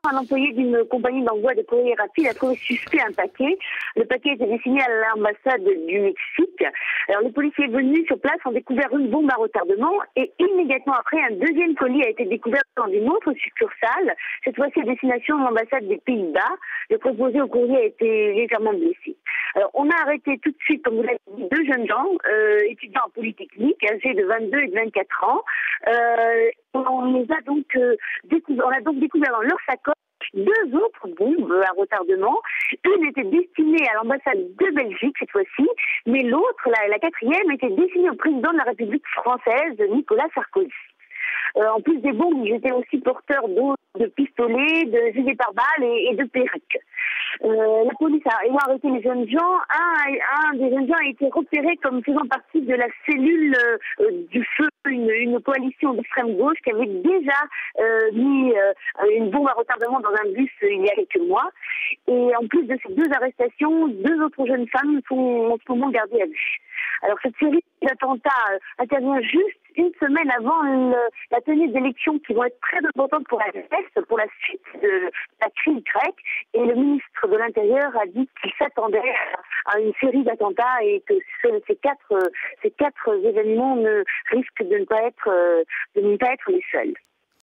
Un employé d'une compagnie d'envoi de courrier rapide a trouvé suspect un paquet. Le paquet était destiné à l'ambassade du Mexique. Alors les policiers venus sur place ont découvert une bombe à retardement et immédiatement après, un deuxième colis a été découvert dans une autre succursale, cette fois-ci à destination de l'ambassade des Pays-Bas. Le préposé au courrier a été légèrement blessé. Alors, on a arrêté tout de suite, comme vous l'avez dit, deux jeunes gens, étudiants en polytechnique, âgés de 22 et de 24 ans. On a donc découvert dans leur sacoche deux autres bombes à retardement. Une était destinée à l'ambassade de Belgique cette fois-ci, mais l'autre, la quatrième, était destinée au président de la République française, Nicolas Sarkozy. En plus des bombes, ils étaient aussi porteurs de pistolets, de fusils par balles et de perruques. La police a arrêté les jeunes gens. Un des jeunes gens a été repéré comme faisant partie de la cellule du feu, une coalition d'extrême gauche qui avait déjà mis une bombe à retardement dans un bus il y a quelques mois. Et en plus de ces deux arrestations, deux autres jeunes femmes sont en ce moment gardées à vue. Alors cette série d'attentats intervient juste une semaine avant la tenue d'élections qui vont être très importantes pour la Grèce, pour la suite de la crise grecque. Et le ministre de l'Intérieur a dit qu'il s'attendait à une série d'attentats et que ces quatre événements risquent de ne pas être les seuls.